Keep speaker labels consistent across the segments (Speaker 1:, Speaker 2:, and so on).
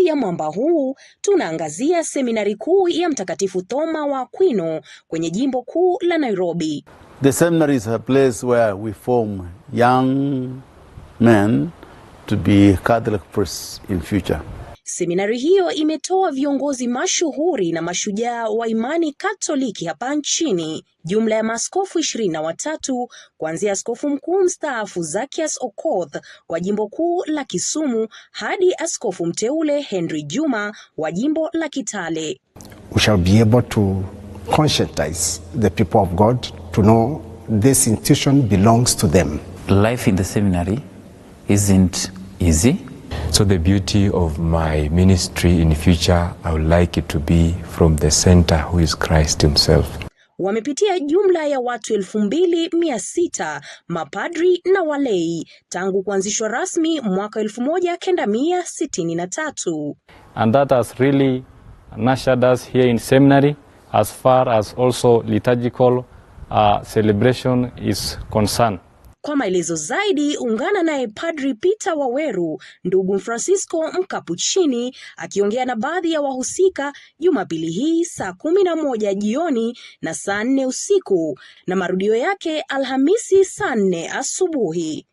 Speaker 1: ya mwamba huu tunaangazia seminari kuu ya Mtakatifu Thoma wa Aquino kwenye jimbo kuu la Nairobi.
Speaker 2: The seminary is a place where we form young men to be Catholic priests in future.
Speaker 1: Seminari hiyo imetoa viongozi mashuhuri na mashujaa wa imani Katoliki hapa nchini. Jumla ya maaskofu 23 kuanzia askofu mkuu mstaafu Zacchaeus Okoth wa jimbo kuu la Kisumu hadi askofu mteule Henry Juma wa jimbo la Kitale.
Speaker 3: We shall be able to conscientize the people of God to know this institution belongs to them.
Speaker 4: Life in the seminary isn't easy.
Speaker 5: So the beauty of my ministry in the future, I would like it to be from the center who is Christ himself.
Speaker 1: Wamepitia jumla ya watu 2600 mapadri na walei tangu kuanzishwa rasmi mwaka 1963.
Speaker 6: And that has really nurtured us here in seminary as far as also liturgical celebration is concerned.
Speaker 1: Kwa maelezo zaidi ungana naye Padri Peter Waweru, ndugu Francisco Capuchin akiongea na baadhi ya wahusika Jumapili hii saa 11 jioni na saa 4 usiku na marudio yake Alhamisi saa 4 asubuhi.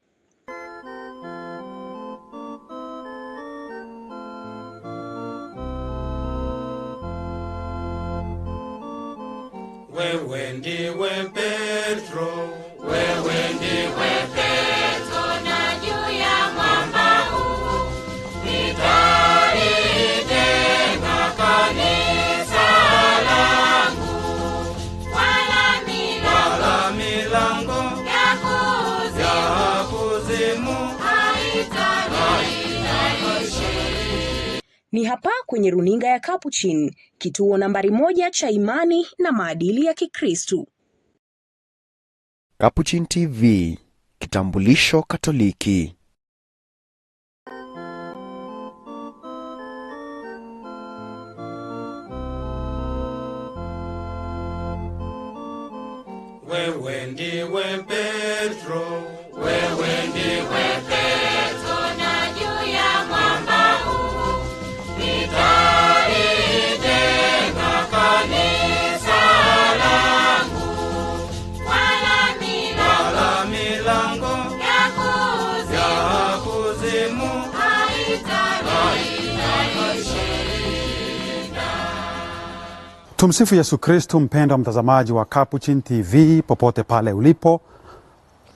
Speaker 7: Wewe ndiwe Petro, wewe ndiwe Petro, na juu ya mwamba huu nitalijenga kanisa langu, wala milango ya kuzimu haitaniaibisha.
Speaker 1: Ni hapa kwenye runinga ya Capuchin, kituo nambari 1 cha imani na maadili ya Kikristo.
Speaker 8: Capuchin TV, kitambulisho Katoliki.
Speaker 7: Wewe ndiwe Petro, wewe ndiwe Petro, na juu ya mwamba huu nitalijenga kanisa langu, wala milango ya kuzimu haitaniaibisha.
Speaker 9: Tumsifu Yesu Kristo. Mpendwa mtazamaji wa Capuchin TV popote pale ulipo,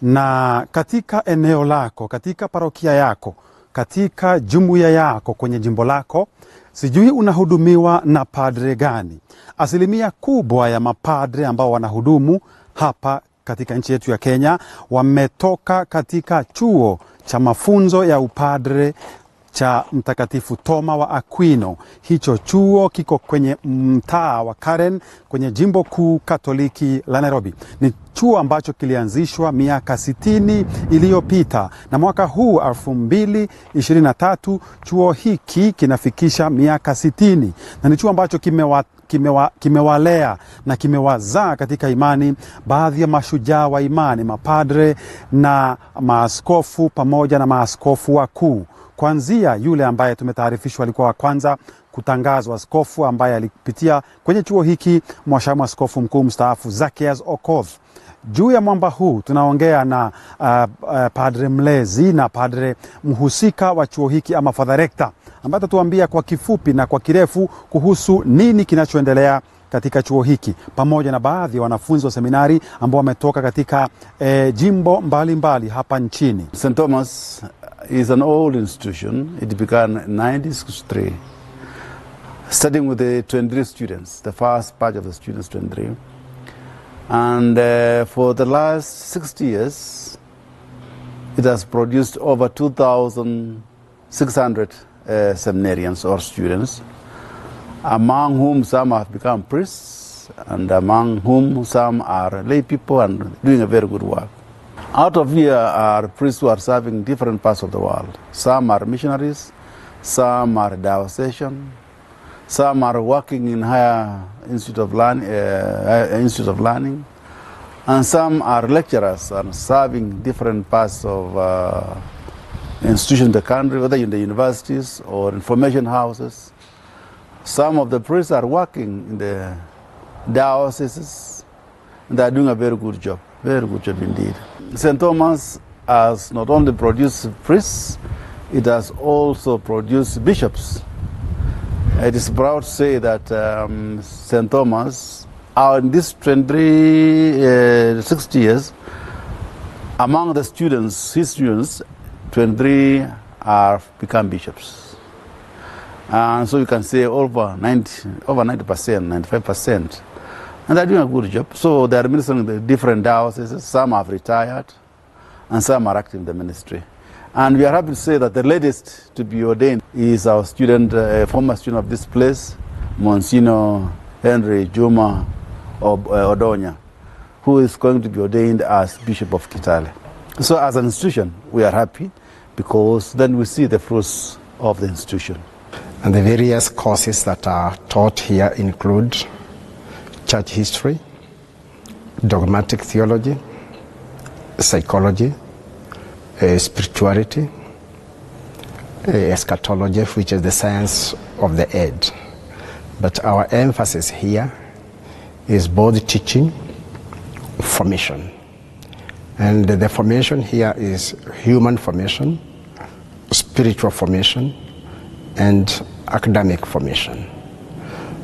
Speaker 9: na katika eneo lako, katika parokia yako, katika jumuiya yako, kwenye jimbo lako, sijui unahudumiwa na padre gani? Asilimia kubwa ya mapadre ambao wanahudumu hapa katika nchi yetu ya Kenya wametoka katika chuo cha mafunzo ya upadre cha Mtakatifu Thoma wa Aquino. Hicho chuo kiko kwenye mtaa wa Karen kwenye jimbo kuu Katoliki la Nairobi. Ni chuo ambacho kilianzishwa miaka 60 iliyopita, na mwaka huu 2023 chuo hiki kinafikisha miaka 60, na ni chuo ambacho kimewalea na kimewazaa katika imani baadhi ya mashujaa wa imani, mapadre na maaskofu pamoja na maaskofu wakuu. Kuanzia yule ambaye tumetaarifishwa alikuwa wa kwanza kutangazwa askofu, ambaye alipitia kwenye chuo hiki, mwashamu askofu mkuu mstaafu Zacchaeus Okoth. Juu ya mwamba huu tunaongea na padre mlezi na padre mhusika wa chuo hiki, ama father rector, ambaye atatuambia kwa kifupi na kwa kirefu kuhusu nini kinachoendelea katika chuo hiki, pamoja na baadhi ya wanafunzi wa seminari ambao wametoka katika jimbo mbalimbali hapa nchini.
Speaker 2: St. Thomas is an old institution. It began in 1963, starting with the 23 students, the first batch of the students, 23. And for the last 60 years, it has produced over 2,600 seminarians or students, among whom some have become priests, and among whom some are lay people and doing a very good work. Out of here are priests who are serving different parts of the world. Some are missionaries, some are diocesan, some are working in higher institute of learning, and some are lecturers and serving different parts of institutions in the country, whether in the universities or information houses. Some of the priests are working in the dioceses. They are doing a very good job indeed. St. Thomas has not only produced priests, it has also produced bishops. It is proud to say that St. Thomas, in these 60 years, among the students, his students, 23 are become bishops. And so you can say over 90%, 95%. And they're doing a good job. So they're ministering in the different dioceses. Some have retired, and some are active in the ministry. And we are happy to say that the latest to be ordained is our student, former student of this place, Monsignor Henry Juma Odonya, who is going to be ordained as Bishop of Kitale. So as an institution, we are happy because then we see the fruits of the institution.
Speaker 3: And the various courses that are taught here include church history, dogmatic theology, psychology, spirituality, eschatology, which is the science of the age. But our emphasis here is both teaching, formation. And the formation here is human formation, spiritual formation, and academic formation.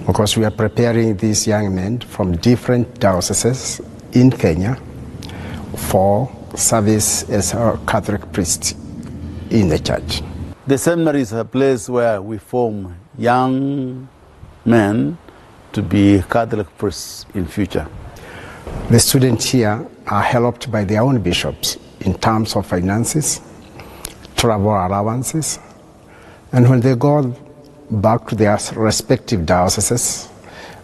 Speaker 3: Because we are preparing these young men from different dioceses in Kenya for service as a Catholic priest in the church.
Speaker 2: The seminary is a place where we form young men to be Catholic priests in future.
Speaker 3: The students here are helped by their own bishops in terms of finances, travel allowances, and when they go back to their respective dioceses,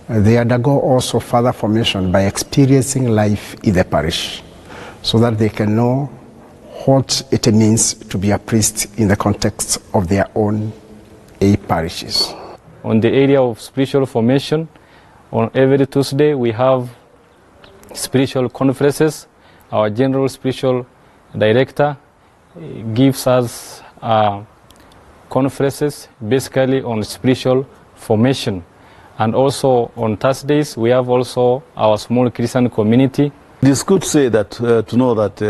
Speaker 3: they undergo also further formation by experiencing life in the parish, so that they can know what it means to be a priest in the context of their own parishes.
Speaker 6: On the area of spiritual formation, on every Tuesday we have spiritual conferences. Our general spiritual director gives us conferences basically on spiritual formation. And also on Thursdays we have also our small Christian community.
Speaker 2: It is good to say that, to know that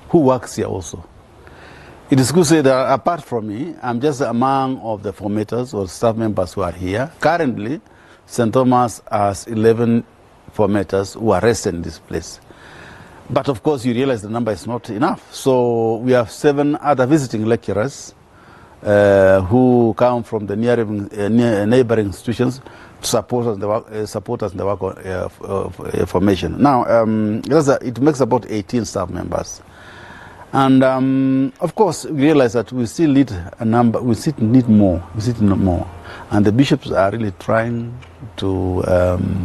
Speaker 2: who works here also. It is good to say that apart from me, I'm just among of the formators or staff members who are here. Currently, St. Thomas has 11 formators who are resident in this place. But of course, you realize the number is not enough. So we have 7 other visiting lecturers who come from the neighboring institutions to support us in the work of formation. Now, it makes about 18 staff members. And of course, we realize that we still need a number, we still need more. And the bishops are really trying to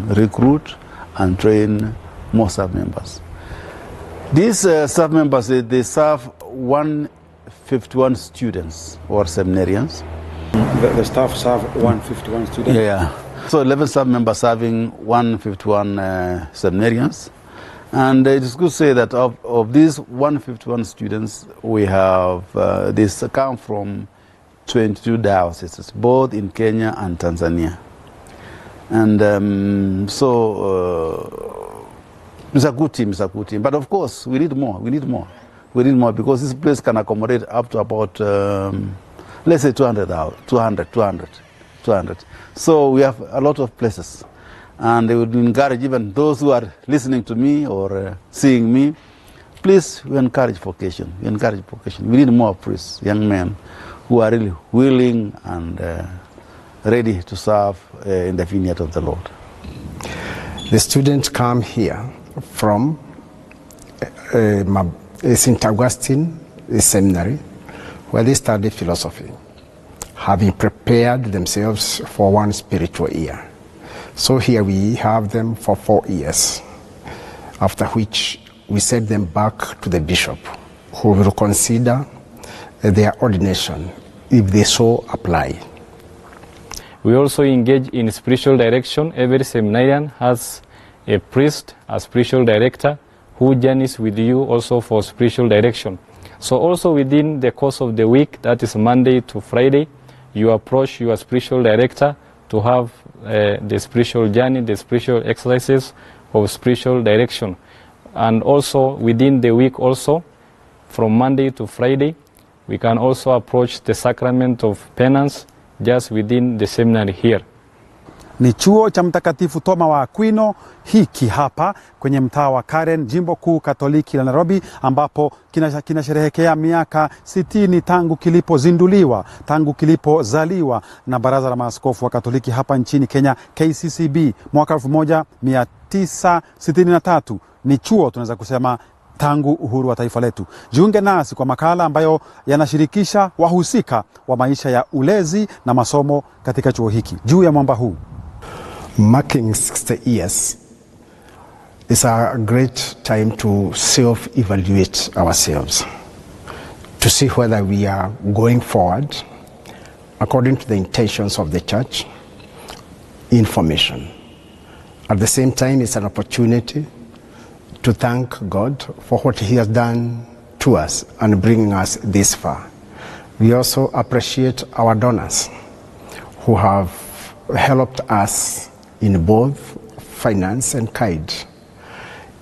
Speaker 2: recruit and train more staff members. These staff members, they serve 151 students or seminarians.
Speaker 9: The staff serve 151 students?
Speaker 2: Yeah. So 11 staff members serving 151 seminarians. And it is good to say that of these 151 students, we have, this come from 22 dioceses, both in Kenya and Tanzania. And it's a good team, But of course, we need more. We need more because this place can accommodate up to about, let's say 200. So we have a lot of places. And they would encourage even those who are listening to me or seeing me, please, we encourage vocation. We need more priests, young men, who are really willing and ready to serve in the vineyard of the Lord.
Speaker 3: The students come here from St. Augustine Seminary, where they study philosophy, having prepared themselves for one spiritual year. So here we have them for 4 years, after which we send them back to the bishop, who will consider their ordination if they so apply.
Speaker 6: We also engage in spiritual direction. Every seminarian has a priest, a spiritual director, who journeys with you also for spiritual direction. So also within the course of the week, that is Monday to Friday, you approach your spiritual director to have the spiritual journey, the spiritual exercises of spiritual direction. And also within the week also, from Monday to Friday, we can also approach the sacrament of penance just within the seminary here.
Speaker 9: Ni chuo cha Mtakatifu Toma wa Aquino hiki hapa kwenye mtaa wa Karen, jimbo kuu Katoliki la Nairobi, ambapo kinasherehekea miaka 60 tangu kilipozinduliwa, tangu kilipozaliwa na Baraza la Maaskofu wa Katoliki hapa nchini Kenya, KCCB, mwaka 1963. Ni chuo tunaweza kusema tangu uhuru wa taifa letu. Jiunge nasi kwa makala ambayo yanashirikisha wahusika wa maisha ya ulezi na masomo katika chuo hiki juu ya mwamba huu.
Speaker 3: Marking 60 years is a great time to self-evaluate ourselves, to see whether we are going forward according to the intentions of the church in formation. At the same time, it's an opportunity to thank God for what He has done to us and bringing us this far. We also appreciate our donors who have helped us in both finance and kind.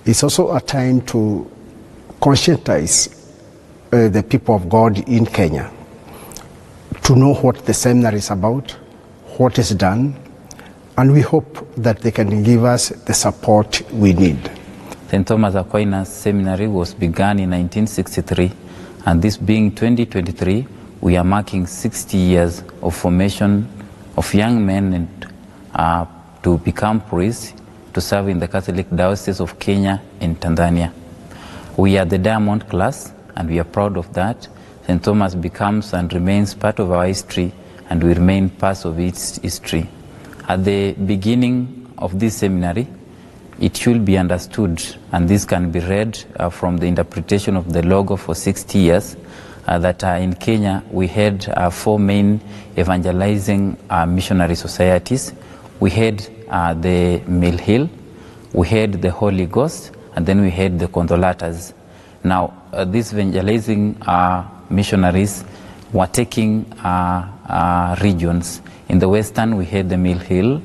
Speaker 3: It's also a time to conscientize the people of God in Kenya to know what the seminary is about, what is done, and we hope that they can give us the support we need.
Speaker 4: St. Thomas Aquinas Seminary was begun in 1963, and this being 2023, we are marking 60 years of formation of young men and to become priests to serve in the Catholic Diocese of Kenya and Tanzania. We are the diamond class, and we are proud of that. St. Thomas becomes and remains part of our history, and we remain part of its history. At the beginning of this seminary, it should be understood, and this can be read from the interpretation of the logo for 60 years, that in Kenya we had 4 main evangelizing missionary societies. We had the Mill Hill, we had the Holy Ghost, and then we had the Consolators. Now, these evangelizing missionaries were taking regions. In the western, we had the Mill Hill.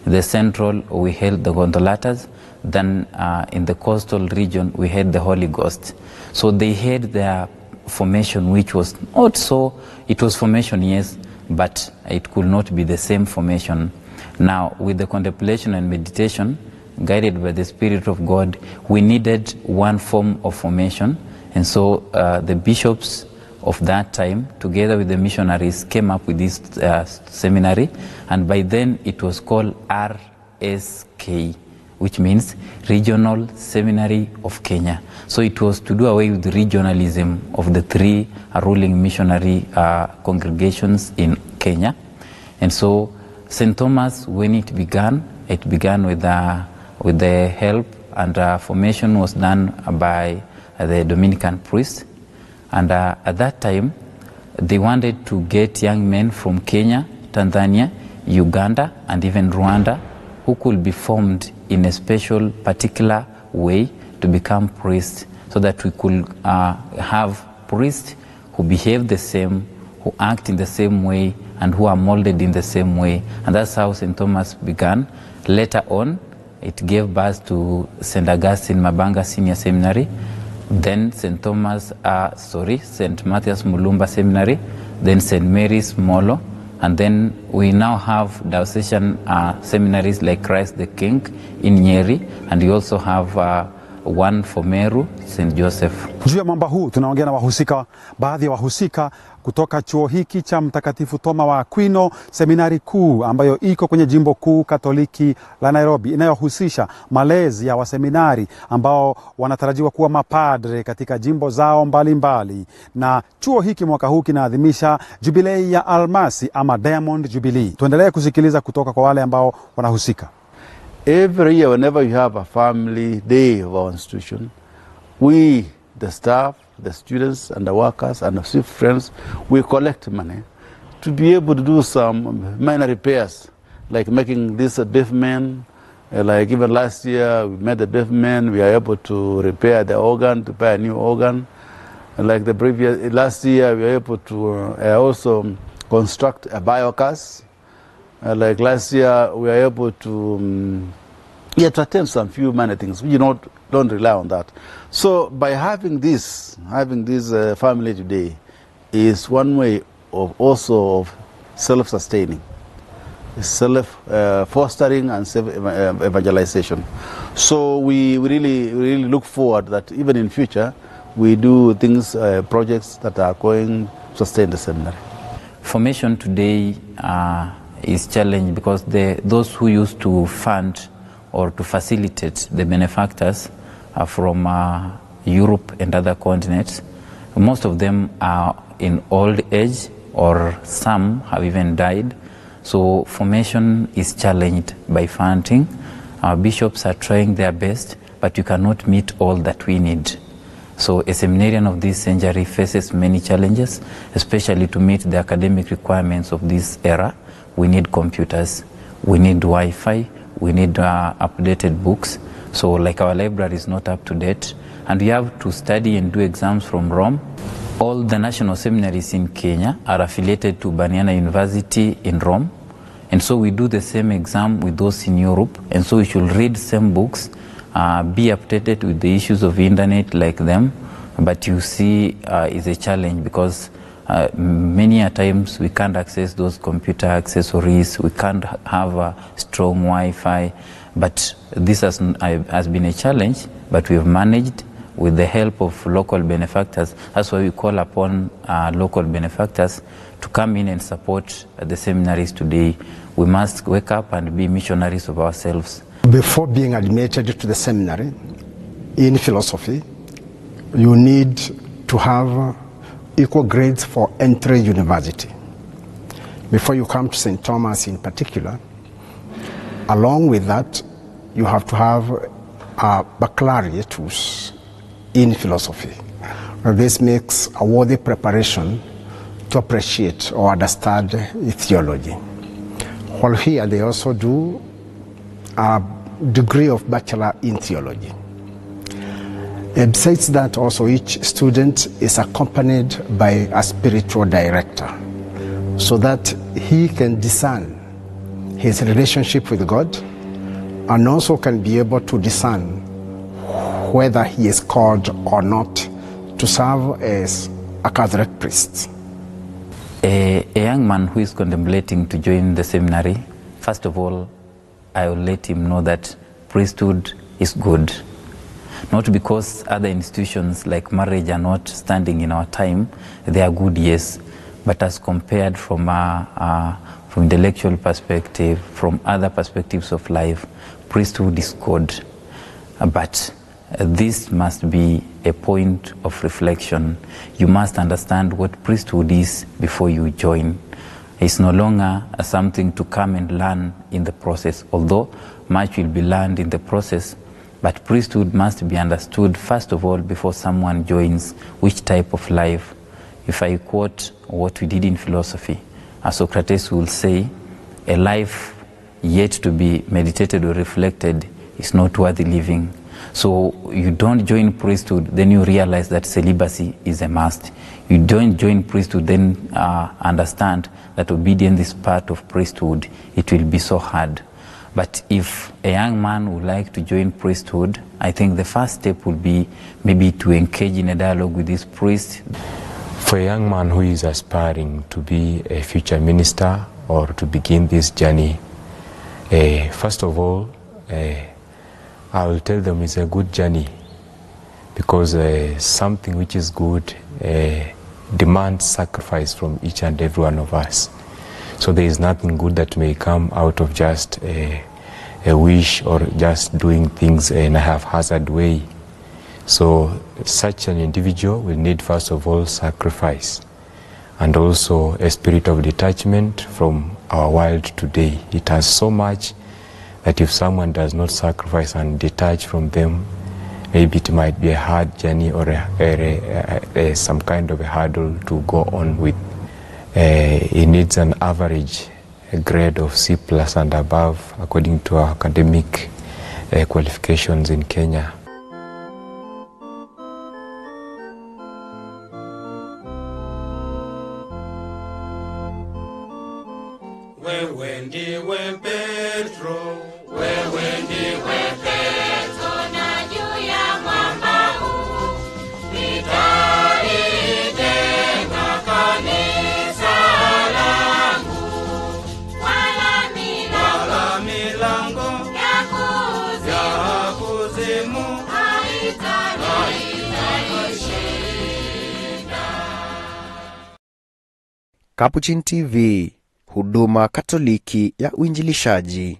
Speaker 4: In the central, we had the Consolators. Then in the coastal region, we had the Holy Ghost. So they had their formation, which was not so, it was formation, yes, but it could not be the same formation. Now, with the contemplation and meditation, guided by the Spirit of God, we needed one form of formation. And so the bishops of that time, together with the missionaries, came up with this seminary. And by then, it was called RSK, which means Regional Seminary of Kenya. So it was to do away with the regionalism of the 3 ruling missionary congregations in Kenya. And so St. Thomas, when it began with the help, and formation was done by the Dominican priests. And at that time, they wanted to get young men from Kenya, Tanzania, Uganda, and even Rwanda, who could be formed in a special, particular way to become priests, so that we could have priests who behave the same, who act in the same way, and who are molded in the same way. And that's how St. Thomas began. Later on, it gave birth to St. Augustine Mabanga Senior Seminary, then St. Matthias Mulumba Seminary, then St. Mary's Molo, and then we now have diocesan seminaries like Christ the King in Nyeri, and we also have one for Meru, St. Joseph.
Speaker 9: Juu ya mwamba huu tunaongea na wahusika, baadhi ya wahusika kutoka chuo hiki cha Mtakatifu Toma wa Aquino, seminari kuu ambayo iko kwenye jimbo kuu Katoliki la Nairobi, inayohusisha malezi ya waseminari ambao wanatarajiwa kuwa mapadre katika jimbo zao mbalimbali. Na chuo hiki mwaka huu kinaadhimisha jubilei ya almasi ama Diamond Jubilee. Tuendelee kusikiliza kutoka kwa wale ambao wanahusika.
Speaker 2: Every year, whenever you have a family day of our institution, we, the staff, the students and the workers and the friends, we collect money to be able to do some minor repairs, like making this a deaf man. Like even last year, we made a deaf man. We are able to repair the organ, to buy a new organ. Like the last year, we were able to also construct a biogas. Like last year, we were able to attend some few many things. We don't rely on that. So by having this family today is one way of also of self-sustaining, self-fostering and self-evangelization. So we really look forward that even in future, we do things, projects that are going to sustain the seminary.
Speaker 4: Formation today is challenged because those who used to fund or to facilitate the benefactors are from Europe and other continents. Most of them are in old age, or some have even died. So formation is challenged by funding. Our bishops are trying their best, but you cannot meet all that we need. So a seminarian of this century faces many challenges, especially to meet the academic requirements of this era. We need computers, we need Wi-Fi, we need updated books. So like our library is not up to date, and we have to study and do exams from Rome. All the national seminaries in Kenya are affiliated to Baniana University in Rome, and so we do the same exam with those in Europe, and so we should read same books, be updated with the issues of internet like them. But you see, it's a challenge because many a times we can't access those computer accessories, we can't have a strong Wi-Fi. But this has been a challenge, but we've managed with the help of local benefactors. That's why we call upon local benefactors to come in and support the seminaries today. We must wake up and be missionaries of ourselves.
Speaker 3: Before being admitted to the seminary in philosophy, you need to have equal grades for entry university. Before you come to St. Thomas in particular, along with that, you have to have a baccalaureate in philosophy. This makes a worthy preparation to appreciate or understand theology. While here, they also do a degree of bachelor in theology. Besides that, also each student is accompanied by a spiritual director so that he can discern his relationship with God and also can be able to discern whether he is called or not to serve as a Catholic priest.
Speaker 4: A young man who is contemplating to join the seminary, first of all, I will let him know that priesthood is good. Not because other institutions like marriage are not standing in our time, they are good, yes, but as compared from intellectual perspective, from other perspectives of life, priesthood is good. But this must be a point of reflection. You must understand what priesthood is before you join. It's no longer something to come and learn in the process, although much will be learned in the process. But priesthood must be understood, first of all, before someone joins, which type of life. If I quote what we did in philosophy, as Socrates will say, a life yet to be meditated or reflected is not worthy living. So you don't join priesthood, then you realize that celibacy is a must. You don't join priesthood, then understand that obedience is part of priesthood. It will be so hard. But if a young man would like to join priesthood, I think the first step would be maybe to engage in a dialogue with this priest.
Speaker 5: For a young man who is aspiring to be a future minister or to begin this journey, first of all, I will tell them it's a good journey because something which is good demands sacrifice from each and every one of us. So there is nothing good that may come out of just a wish or just doing things in a haphazard way. So such an individual will need first of all sacrifice and also a spirit of detachment from our world today. It has so much that if someone does not sacrifice and detach from them, maybe it might be a hard journey or some kind of a hurdle to go on with. It needs an average grade of C+ and above according to our academic qualifications in Kenya.
Speaker 7: ndiwe Petro, wewe ndiwe Petro, na juu ya mwamba huu nitalijenga kanisa langu, wala milango ya kuzimu haitanishinda.
Speaker 8: Capuchin TV, huduma Katoliki ya uinjilishaji.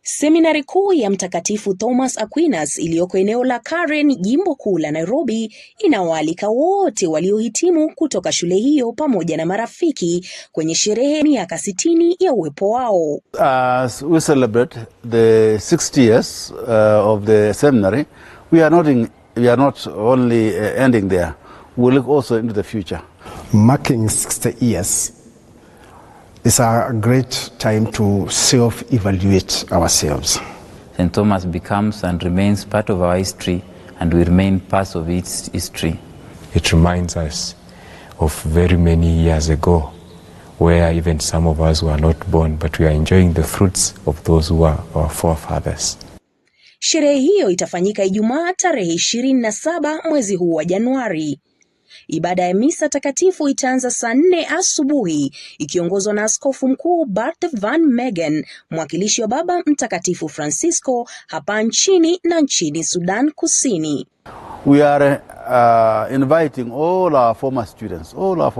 Speaker 1: Seminari kuu ya Mtakatifu Thomas Aquinas iliyoko eneo la Karen, jimbo kuu la Nairobi, inawaalika wote waliohitimu kutoka shule hiyo pamoja na marafiki kwenye sherehe miaka 60 ya uwepo wao.
Speaker 2: As we celebrate the 60 years of the seminary, we are not only ending there. We look also into the future.
Speaker 3: Marking 60 years is a great time to self-evaluate ourselves.
Speaker 4: St. Thomas becomes and remains part of our history, and we remain part of its history.
Speaker 5: It reminds us of very many years ago, where even some of us were not born, but we are enjoying the fruits of those who are our forefathers.
Speaker 1: Sherehe hiyo itafanyika Ijumaa tarehe 27 mwezi huu wa Januari. Ibada ya misa takatifu itaanza saa 4 asubuhi ikiongozwa na Askofu Mkuu Bart van Megen, mwakilishi wa Baba Mtakatifu Francisco hapa nchini na nchini Sudan Kusini.
Speaker 2: We are inviting all our former students, not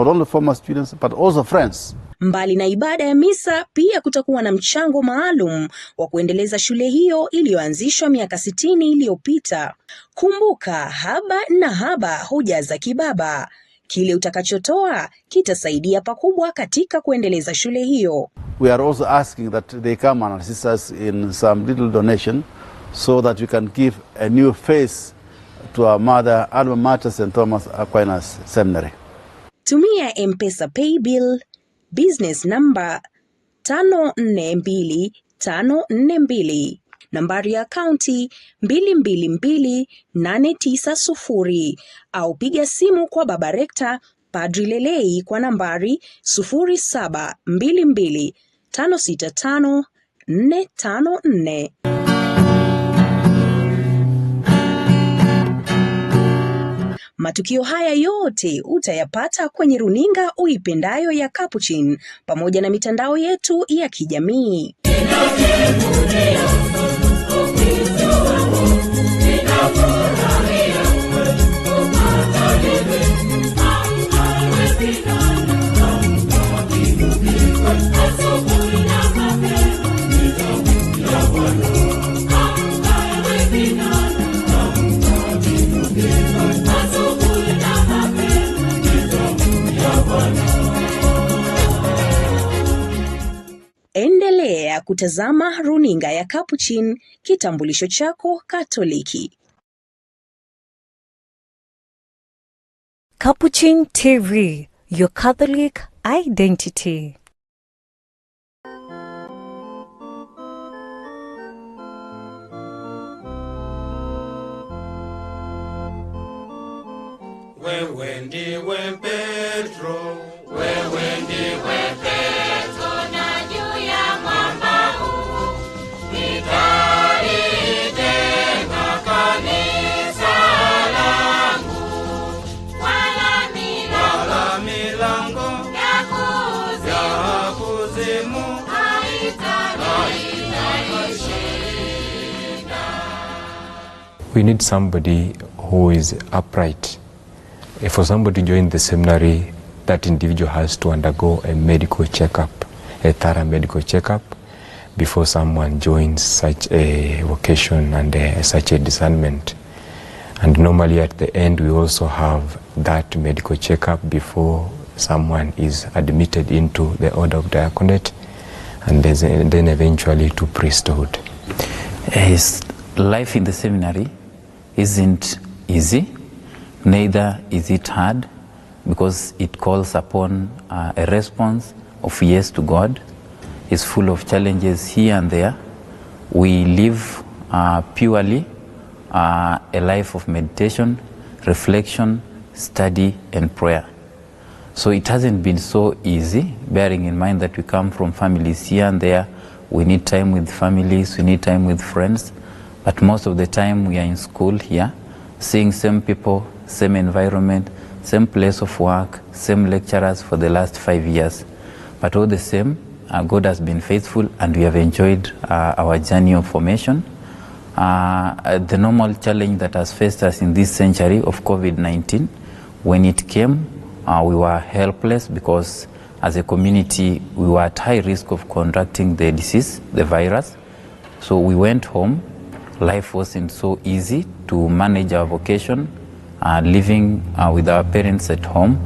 Speaker 2: only former students but also friends.
Speaker 1: Mbali na ibada ya misa, pia kutakuwa na mchango maalum wa kuendeleza shule hiyo iliyoanzishwa miaka 60 iliyopita. Kumbuka, haba na haba hujaza kibaba. Kile utakachotoa kitasaidia pakubwa katika kuendeleza shule hiyo.
Speaker 2: We are also asking that they come and assist us in some little donation so that we can give a new face to our mother, alma mater, St. Thomas Aquinas Seminary.
Speaker 1: Tumia Mpesa Paybill business number 542542, nambari ya akaunti 222890, au piga simu kwa Baba Rekta Padri Lelei kwa nambari 0722565454. Matukio haya yote utayapata kwenye runinga uipendayo ya Capuchin pamoja na mitandao yetu ya kijamii. Endelea kutazama runinga ya Capuchin, kitambulisho chako Katoliki.
Speaker 10: Capuchin TV, your Catholic identity.
Speaker 7: Wewe ndiwe Petro, wewe ndiwe Petro, na juu ya mwamba huu nitalijenga kanisa langu, wala milango ya kuzimu haitanishinda.
Speaker 5: We need somebody who is upright. For somebody to join the seminary, that individual has to undergo a medical checkup, a thorough medical checkup, before someone joins such a vocation and such a discernment. And normally at the end we also have that medical checkup before someone is admitted into the order of diaconate and then eventually to priesthood.
Speaker 4: His life in the seminary isn't easy, neither is it hard, because it calls upon a response of yes to God. It's full of challenges here and there. We live purely a life of meditation, reflection, study, and prayer. So it hasn't been so easy, bearing in mind that we come from families here and there. We need time with families, we need time with friends, but most of the time we are in school here, seeing same people, same environment, same place of work, same lecturers for the last 5 years. But all the same, God has been faithful and we have enjoyed our journey of formation. The normal challenge that has faced us in this century of COVID-19, when it came, we were helpless because as a community, we were at high risk of contracting the disease, the virus. So we went home. Life wasn't so easy to manage our vocation, living with our parents at home,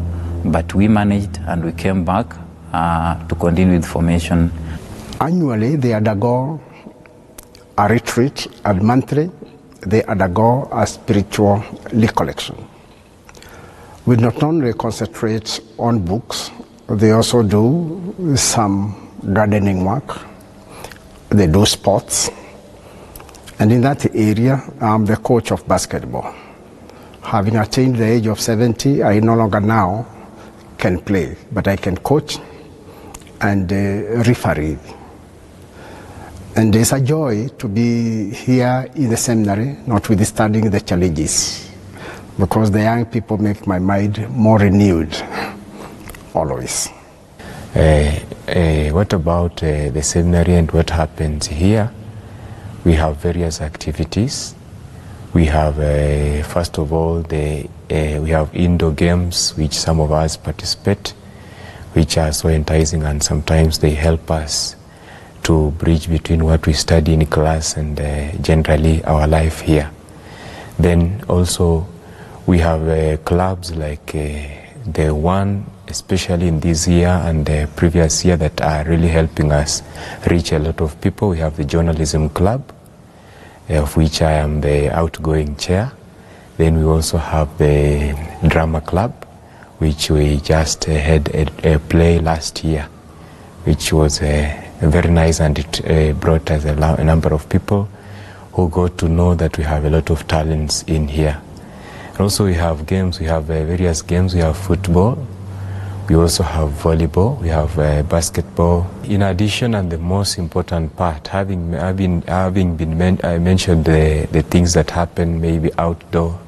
Speaker 4: but we managed and we came back to continue with formation.
Speaker 3: Annually, they undergo a retreat, and monthly, they undergo a spiritual recollection. We not only concentrate on books, they also do some gardening work, they do sports, and in that area, I'm the coach of basketball. Having attained the age of 70, I no longer now can play, but I can coach and referee. And it's a joy to be here in the seminary, notwithstanding the challenges, because the young people make my mind more renewed, always.
Speaker 5: What about the seminary and what happens here? We have various activities. We have, first of all, we have indoor games, which some of us participate, which are so enticing, and sometimes they help us to bridge between what we study in class and generally our life here. Then also we have clubs like the one, especially in this year and the previous year, that are really helping us reach a lot of people. We have the journalism club, of which I am the outgoing chair. Then we also have the drama club, which we just had a play last year, which was very nice, and it brought us a number of people who got to know that we have a lot of talents in here. Also we have games, we have various games. We have football, we also have volleyball, we have basketball. In addition, and the most important part, I mentioned the things that happen maybe outdoor,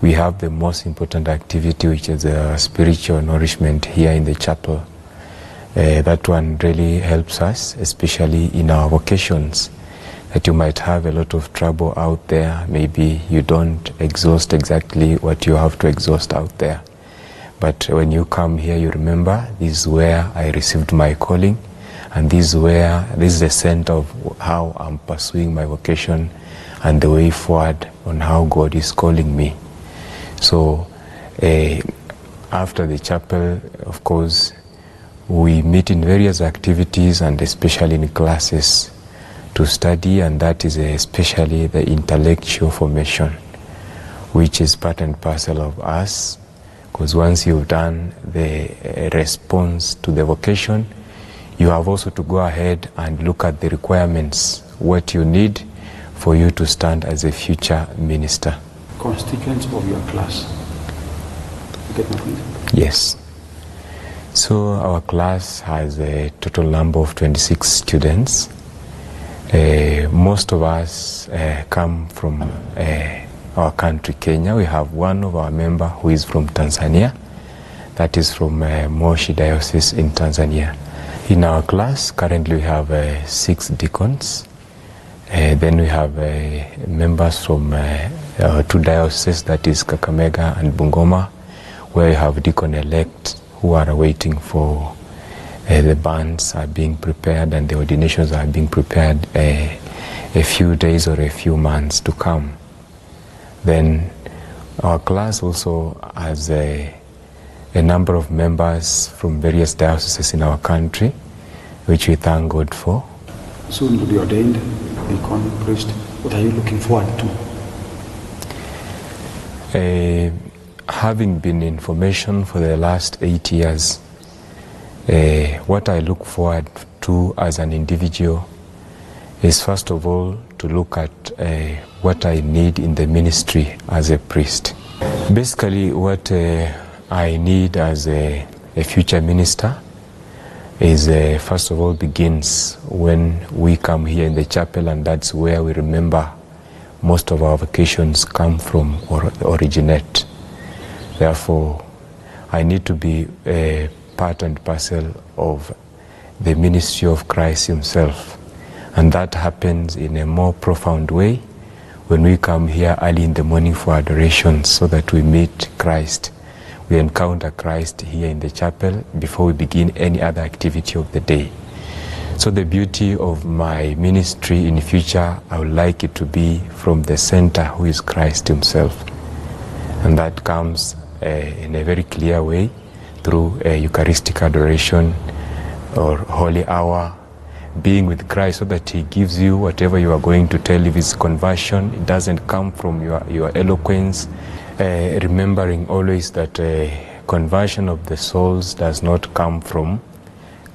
Speaker 5: we have the most important activity, which is spiritual nourishment here in the chapel. That one really helps us, especially in our vocations, that you might have a lot of trouble out there. Maybe you don't exhaust exactly what you have to exhaust out there. But when you come here, you remember, this is where I received my calling, and this is the center of how I'm pursuing my vocation and the way forward on how God is calling me. So after the chapel, of course, we meet in various activities and especially in classes to study, and that is especially the intellectual formation, which is part and parcel of us, because once you've done the response to the vocation, you have also to go ahead and look at the requirements, what you need for you to stand as a future minister.
Speaker 9: Constituents of your class. You get my point?
Speaker 5: Yes. So our class has a total number of 26 students. Most of us come from our country, Kenya. We have one of our members who is from Tanzania. That is from Moshi Diocese in Tanzania. In our class, currently we have 6 deacons. Then we have members from 2 dioceses, that is Kakamega and Bungoma, where we have deacon-elect who are waiting for the bands are being prepared and the ordinations are being prepared a few days or a few months to come. Then our class also has a number of members from various dioceses in our country, which we thank God for.
Speaker 9: Soon to be ordained, become a priest. What are you looking forward to?
Speaker 5: Having been in formation for the last 8 years, what I look forward to as an individual is first of all to look at what I need in the ministry as a priest. Basically what I need as a future minister is first of all begins when we come here in the chapel, and that's where we remember most of our vocations come from or originate. Therefore, I need to be a part and parcel of the ministry of Christ himself. And that happens in a more profound way when we come here early in the morning for adoration, so that we meet Christ. We encounter Christ here in the chapel before we begin any other activity of the day. So the beauty of my ministry in the future, I would like it to be from the center, who is Christ himself. And that comes in a very clear way through Eucharistic adoration or holy hour, being with Christ so that he gives you whatever you are going to tell. If it's conversion, it doesn't come from your eloquence. Remembering always that conversion of the souls does not come from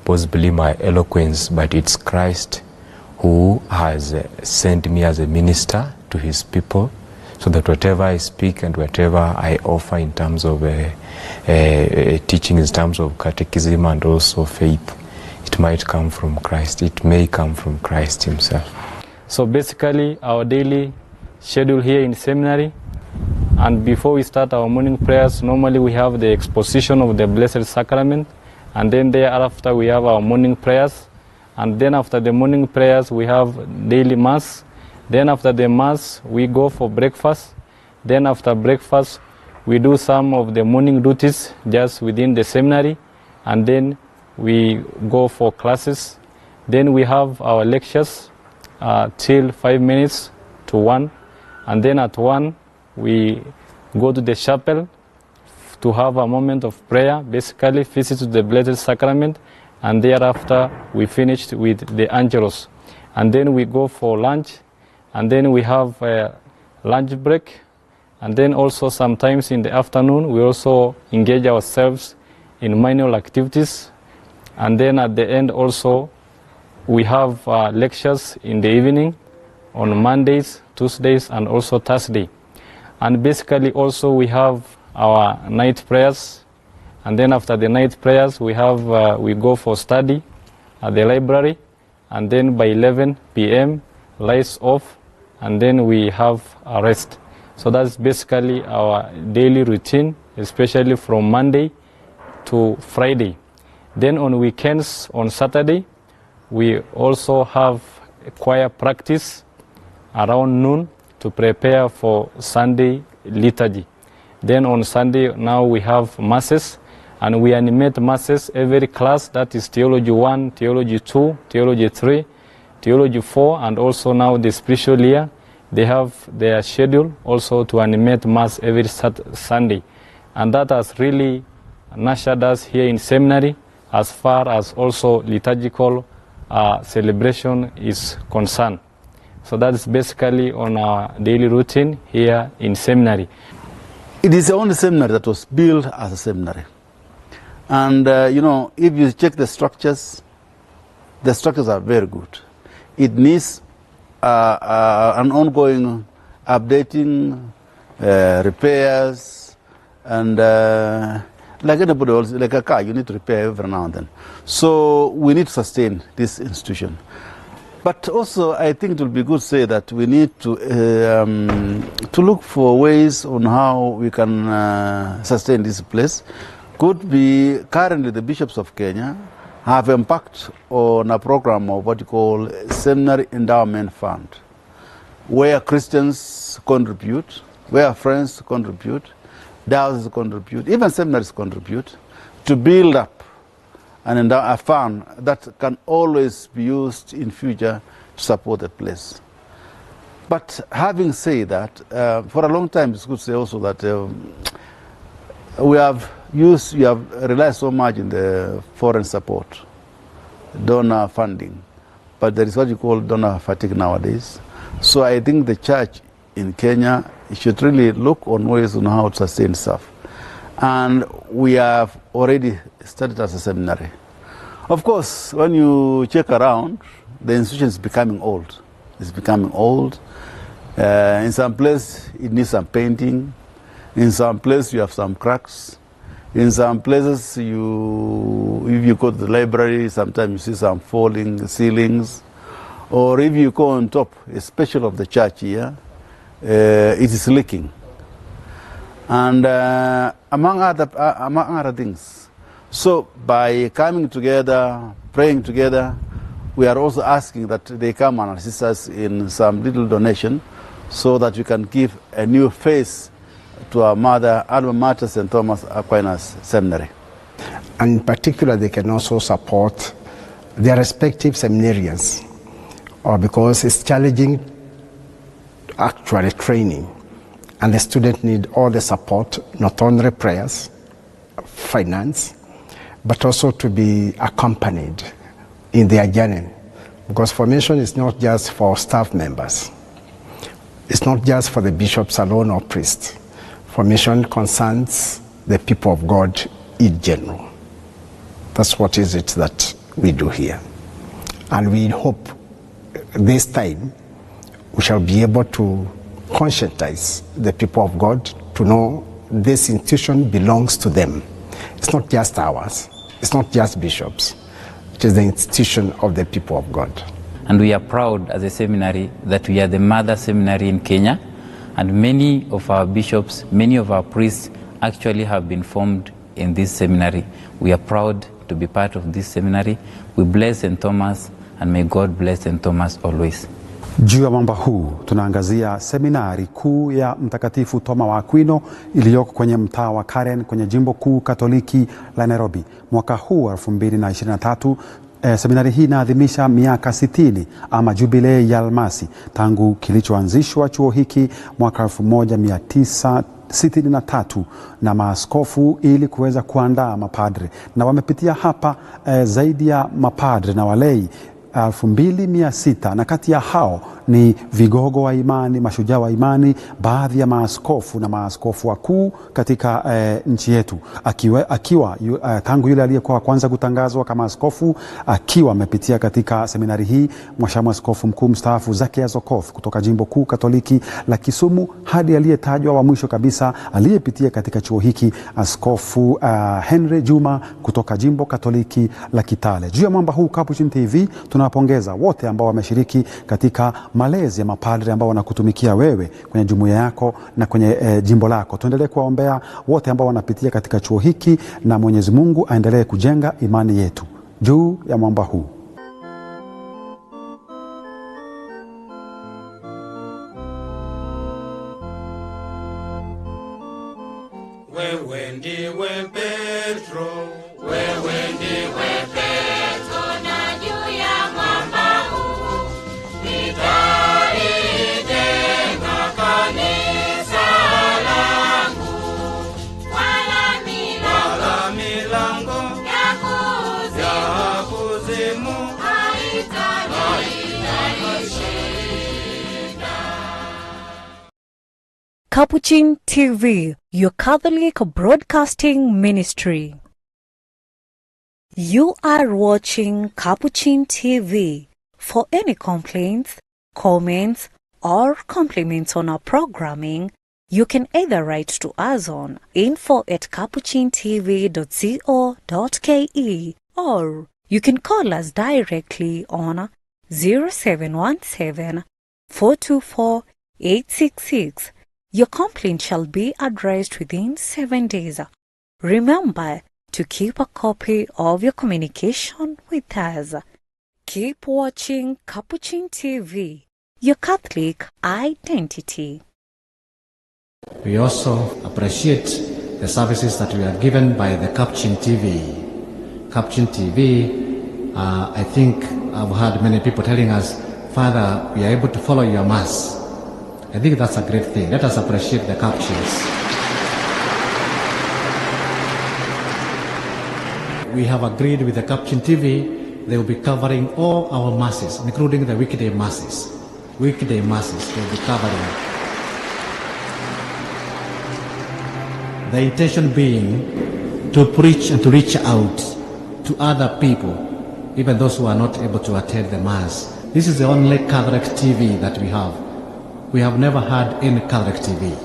Speaker 5: possibly my eloquence, but it's Christ who has sent me as a minister to his people, so that whatever I speak and whatever I offer in terms of teaching, in terms of catechism and also faith, it might come from Christ. It may come from Christ himself.
Speaker 6: So basically our daily schedule here in seminary, and before we start our morning prayers, normally we have the exposition of the Blessed Sacrament, and then thereafter we have our morning prayers, and then after the morning prayers we have daily mass. Then after the mass we go for breakfast. Then after breakfast we do some of the morning duties just within the seminary, and then we go for classes. Then we have our lectures till 5 minutes to 1, and then at 1 we go to the chapel to have a moment of prayer, basically visit to the Blessed Sacrament, and thereafter we finished with the Angelus. And then we go for lunch, and then we have a lunch break, and then also sometimes in the afternoon we also engage ourselves in manual activities. And then at the end also we have lectures in the evening on Mondays, Tuesdays, and also Thursday. And basically also we have our night prayers, and then after the night prayers we go for study at the library, and then by 11 p.m. lights off, and then we have a rest. So that's basically our daily routine, especially from Monday to Friday. Then on weekends, on Saturday, we also have a choir practice around noon to prepare for Sunday liturgy. Then on Sunday now we have masses, and we animate masses every class, that is Theology 1, Theology 2, Theology 3, Theology 4, and also now the spiritual year. They have their schedule also to animate mass every Sunday. And that has really nurtured us here in seminary as far as also liturgical celebration is concerned. So that's basically on our daily routine here in seminary.
Speaker 2: It is the only seminary that was built as a seminary. And if you check the structures are very good. It needs an ongoing updating, repairs, and like anybody else, like a car, you need to repair every now and then. So we need to sustain this institution. But also, I think it will be good to say that we need to look for ways on how we can sustain this place. Could be currently the bishops of Kenya have embarked on a program of what you call Seminary Endowment Fund, where Christians contribute, where friends contribute, dioceses contribute, even seminaries contribute, to build up a fund that can always be used in future to support the place. But having said that, for a long time it's good to say also that we have relied so much on the foreign support. donor funding, but there is what you call donor fatigue nowadays. So I think the church in Kenya should really look on ways on how to sustain stuff. And we have already started as a seminary. Of course, when you check around, the institution is becoming old. It's becoming old. In some places, it needs some painting. In some places, you have some cracks. In some places, if you go to the library, sometimes you see some falling ceilings. Or if you go on top, especially of the church here, it is leaking. And among other things. So by coming together, praying together, we are also asking that they come and assist us in some little donation so that we can give a new face to our mother, alma mater, St. Thomas Aquinas Seminary.
Speaker 3: And in particular, they can also support their respective seminarians, or because it's challenging actually training, and the student need all the support, not only prayers, finance, but also to be accompanied in their journey. Because formation is not just for staff members. It's not just for the bishops alone or priests. Formation concerns the people of God in general. That's what is it that we do here. And we hope this time we shall be able to conscientize the people of God to know this institution belongs to them. It's not just ours. It's not just bishops. It is the institution of the people of God.
Speaker 4: And we are proud as a seminary that we are the mother seminary in Kenya, and many of our bishops, many of our priests actually have been formed in this seminary. We are proud to be part of this seminary. We bless St. Thomas, and may God bless St. Thomas always.
Speaker 9: Juu ya mwamba huu tunaangazia seminari kuu ya Mtakatifu Toma wa Aquino iliyoko kwenye mtaa wa Karen kwenye jimbo kuu Katoliki la Nairobi. Mwaka huu 2023 seminari hii inaadhimisha miaka 60 ama jubilei ya almasi tangu kilichoanzishwa chuo hiki mwaka 1963 na maaskofu ili kuweza kuandaa mapadre, na wamepitia hapa zaidi ya mapadre na walei 2600, na kati ya hao ni vigogo wa imani, mashujaa wa imani, baadhi ya maaskofu na maaskofu wakuu katika nchi yetu, akiwa tangu yule aliyekuwa kwanza kutangazwa kama askofu, akiwa amepitia katika seminari hii Mhashamu Askofu Mkuu mstaafu Zakia Zokoth kutoka jimbo kuu Katoliki la Kisumu, hadi aliyetajwa wa mwisho kabisa aliyepitia katika chuo hiki Askofu Henry Juma kutoka jimbo Katoliki la Kitale. Juu ya mwamba huu Capuchin TV tunawapongeza wote ambao wameshiriki katika malezi ya mapadre ambao wanakutumikia wewe kwenye jumuiya yako na kwenye jimbo lako. Tuendelee kuwaombea wote ambao wanapitia katika chuo hiki, na Mwenyezi Mungu aendelee kujenga imani yetu juu ya mwamba huu.
Speaker 7: Wewe ndiwe Petro, wewe ndiwe Petro, na juu ya mwamba huu nitalijenga kanisa langu, wala milango ya kuzimu haitalishinda.
Speaker 10: Capuchin TV, your Catholic broadcasting ministry. You are watching Capuchin TV. For any complaints, comments, or compliments on our programming, you can either write to us on info@capuchintv.co.ke, or you can call us directly on 0717 424 866. Your complaint shall be addressed within 7 days. Remember to keep a copy of your communication with us. Keep watching Capuchin TV, your Catholic identity.
Speaker 11: We also appreciate the services that we are given by the Capuchin TV. Capuchin TV, I think I've heard many people telling us, Father, we are able to follow your Mass. I think that's a great thing. Let us appreciate the Capuchins. We have agreed with the Capuchin TV they will be covering all our masses, including the weekday masses. Weekday masses they will be covering. The intention being to preach and to reach out to other people, even those who are not able to attend the mass. This is the only Catholic TV that we have. We have never had any Catholic TV.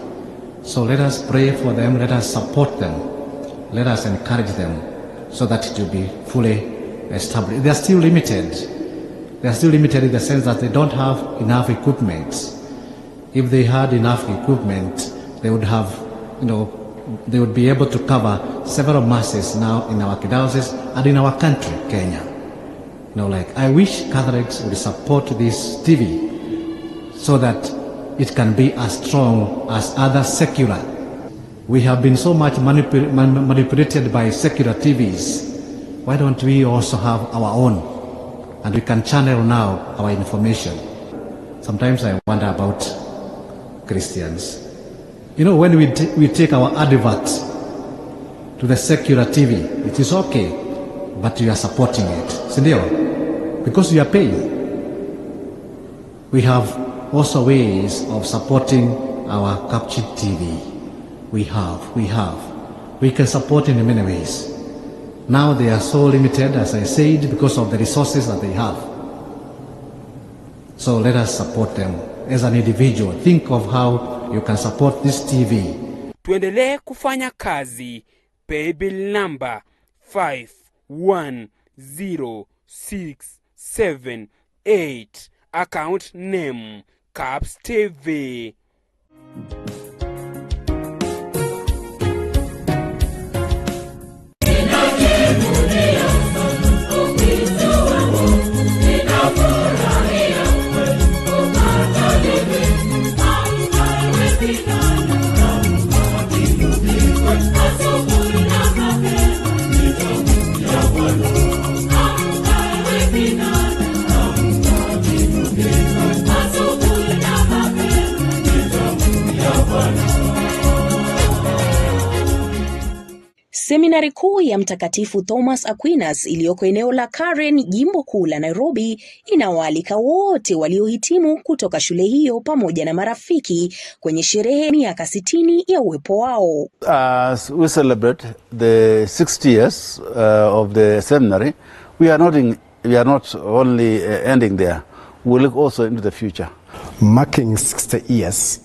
Speaker 11: So let us pray for them, let us support them, let us encourage them so that it will be fully established. They are still limited. They are still limited in the sense that they don't have enough equipment. If they had enough equipment, they would have, they would be able to cover several masses now in our diocese and in our country, Kenya. I wish Catholics would support this TV so that it can be as strong as other secular. We have been so much manipulated by secular TVs. Why don't we also have our own? And we can channel now our information. Sometimes I wonder about Christians. When we take our advert to the secular TV, it is okay, but you are supporting it. Sindio? Because you are paying. We have also ways of supporting our Capuchin TV. We can support in many ways. Now they are so limited, as I said, because of the resources that they have. So let us support them as an individual. Think of how you can support this TV.
Speaker 12: Tuendelee kufanya kazi. Paybill number 51068. Account name capstv.
Speaker 1: Seminari kuu ya Mtakatifu Thomas Aquinas iliyoko eneo la Karen, jimbo kuu la Nairobi, inawaalika wote waliohitimu kutoka shule hiyo pamoja na marafiki kwenye sherehe miaka 60 ya uwepo wao.
Speaker 2: As we celebrate the 60 years of the seminary, we are not only ending there. We look also into the future.
Speaker 3: Marking 60 years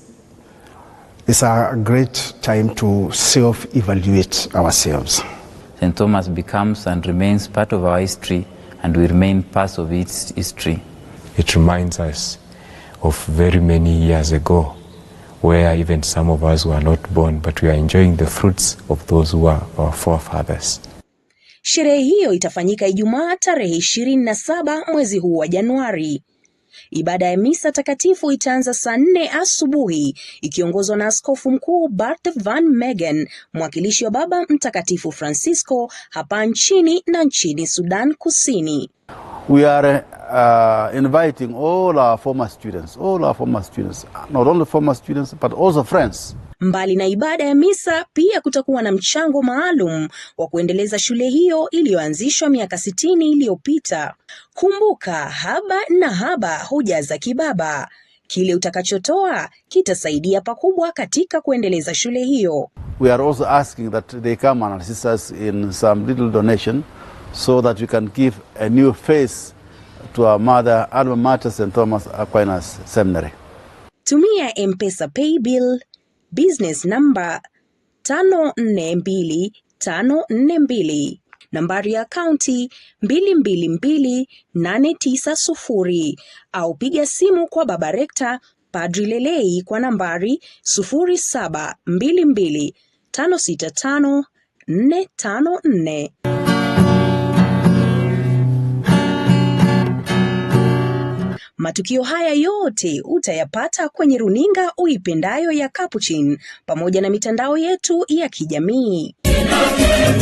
Speaker 3: is a great time to self-evaluate ourselves.
Speaker 4: St. Thomas becomes and remains part of our history, and we remain part of its history.
Speaker 5: It reminds us of very many years ago, where even some of us were not born, but we are enjoying the fruits of those who are our forefathers.
Speaker 1: Sherehe hiyo itafanyika Ijumaa tarehe 27 mwezi huu wa Januari. Ibada ya misa takatifu itaanza saa 4 asubuhi ikiongozwa na Askofu Mkuu Bart Van Megen, mwakilishi wa Baba Mtakatifu Francisco hapa nchini na nchini Sudan Kusini.
Speaker 2: We are inviting all our former students, not only former students but also friends.
Speaker 1: Mbali na ibada ya misa, pia kutakuwa na mchango maalum wa kuendeleza shule hiyo iliyoanzishwa miaka 60 iliyopita. Kumbuka, haba na haba hujaza kibaba. Kile utakachotoa kitasaidia pakubwa katika kuendeleza shule hiyo.
Speaker 2: We are also asking that they come and assist us in some little donation so that we can give a new face to our mother, alma mater, St. Thomas Aquinas Seminary.
Speaker 1: Tumia Mpesa Paybill business number 542542, nambari ya akaunti 222890, au piga simu kwa Baba Rekta Padri Lelei kwa nambari 0722565454. Matukio haya yote utayapata kwenye runinga uipendayo ya Capuchin pamoja na mitandao yetu ya kijamii.
Speaker 7: Ninakuja